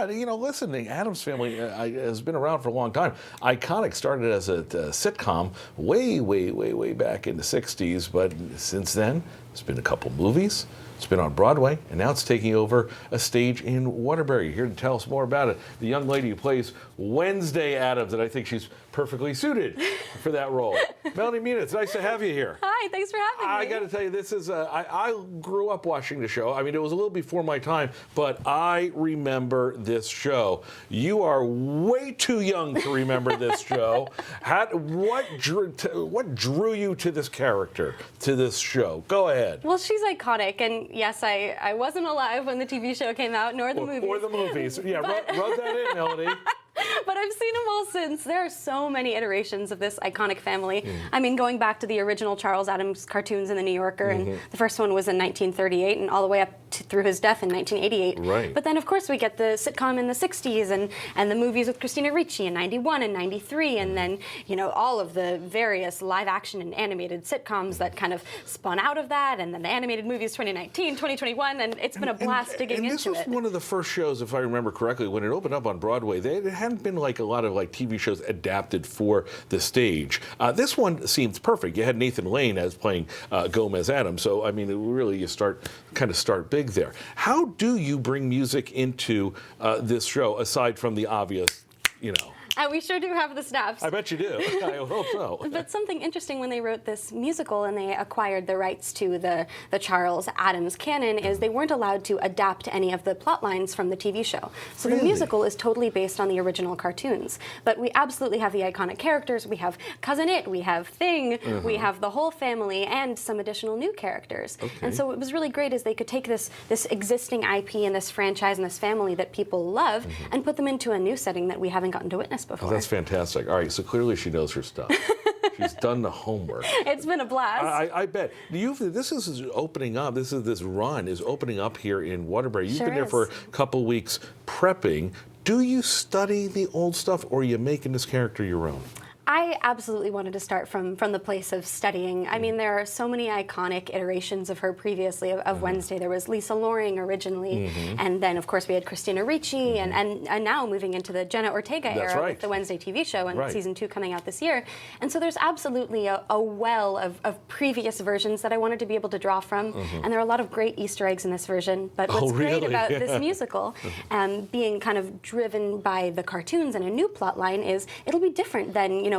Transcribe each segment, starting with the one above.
You know, listen, the Addams Family has been around for a long time. Iconic started as a sitcom way back in the 60s, but since then, it's been a couple movies. It's been on Broadway, and now it's taking over a stage in Waterbury. Here to tell us more about it, the young lady who plays Wednesday Addams, and I think she's perfectly suited for that role. Melody Munitz, nice to have you here. Hi, thanks for having me. I got to tell you, this is, I grew up watching the show. I mean, it was a little before my time, but I remember this show. You are way too young to remember this show. What drew you to this character, to this show? Go ahead. Well, she's iconic, and yes, I wasn't alive when the TV show came out, nor the movies. Or the movies. Yeah, rub that in, Melody. But I've seen them all since. There are so many iterations of this iconic family. I mean, going back to the original Charles Addams cartoons in The New Yorker, and the first one was in 1938, and all the way up through his death in 1988. Right. But then, of course, we get the sitcom in the 60s, and the movies with Christina Ricci in 91 and 93, and then, you know, all of the various live-action and animated sitcoms that kind of spun out of that, and then the animated movies 2019, 2021, and it's been a blast digging into it. And this was one of the first shows, if I remember correctly, when it opened up on Broadway. It hadn't been like a lot of like TV shows adapted for the stage. This one seems perfect. You had Nathan Lane as playing Gomez Addams, so I mean, really, you start big there. How do you bring music into this show aside from the obvious, you know? We sure do have the snaps. I bet you do. I hope so. But something interesting when they wrote this musical and they acquired the rights to the Charles Addams canon is they weren't allowed to adapt any of the plot lines from the TV show. So the musical is totally based on the original cartoons. But we absolutely have the iconic characters. We have Cousin It, we have Thing, we have the whole family, and some additional new characters. Okay. And so what was really great is they could take this existing IP and this franchise and this family that people love and put them into a new setting that we haven't gotten to witness before. Oh, that's fantastic. All right, so clearly she knows her stuff. She's done the homework. It's been a blast. I bet. This is opening up. This run is opening up here in Waterbury. You've been there for a couple weeks prepping. Do you study the old stuff, or are you making this character your own? I absolutely wanted to start from the place of studying. I mean, there are so many iconic iterations of her previously, of Wednesday. There was Lisa Loring originally, and then, of course, we had Christina Ricci, and now moving into the Jenna Ortega era with the Wednesday TV show and season 2 coming out this year. And so there's absolutely a well of previous versions that I wanted to be able to draw from, and there are a lot of great Easter eggs in this version. But what's great about this musical, being kind of driven by the cartoons and a new plot line, is it'll be different than, you know,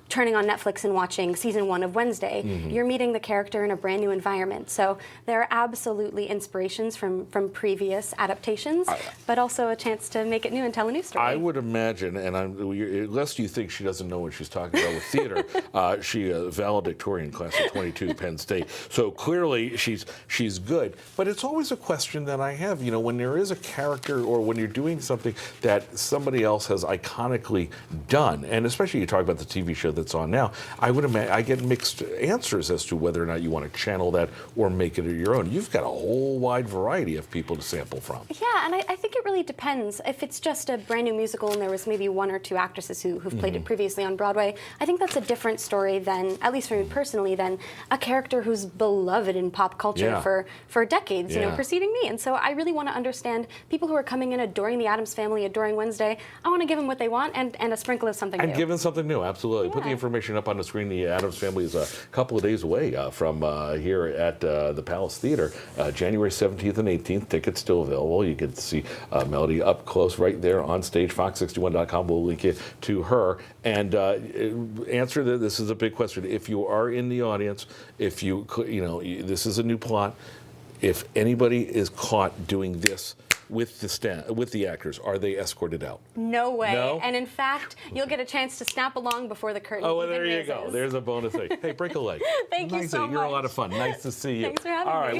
turning on Netflix and watching season 1 of Wednesday. You're meeting the character in a brand new environment. So there are absolutely inspirations from previous adaptations, but also a chance to make it new and tell a new story. I would imagine, and lest you think she doesn't know what she's talking about with theater, she a valedictorian, class of 22, Penn State. So clearly she's good. But it's always a question that I have, you know, when there is a character or when you're doing something that somebody else has iconically done, and especially you talk about the TV show that's on now, I would imagine I get mixed answers as to whether or not you want to channel that or make it your own. You've got a whole wide variety of people to sample from. Yeah, and I think it really depends. If it's just a brand new musical and there was maybe 1 or 2 actresses who've played it previously on Broadway, I think that's a different story than, at least for me personally, than a character who's beloved in pop culture for decades, you know, preceding me. And so I really want to understand people who are coming in adoring the Addams Family, adoring Wednesday. I want to give them what they want and a sprinkle of something new. And give them something new, absolutely. Put the information up on the screen. The Addams Family is a couple of days away from here at the Palace Theater, January 17th and 18th. Tickets still available. You get to see Melody up close right there on stage. FOX61.com will link you to her. And answer this is a big question. If you are in the audience, if you know, this is a new plot. If anybody is caught doing this with the actors, are they escorted out? No way. No? And in fact, you'll get a chance to snap along before the curtain. Oh, well, there you raises. go. There's a bonus thing. Hey, break a leg. Thank you so much. You're a lot of fun. Nice to see you. Thanks for having me. All right.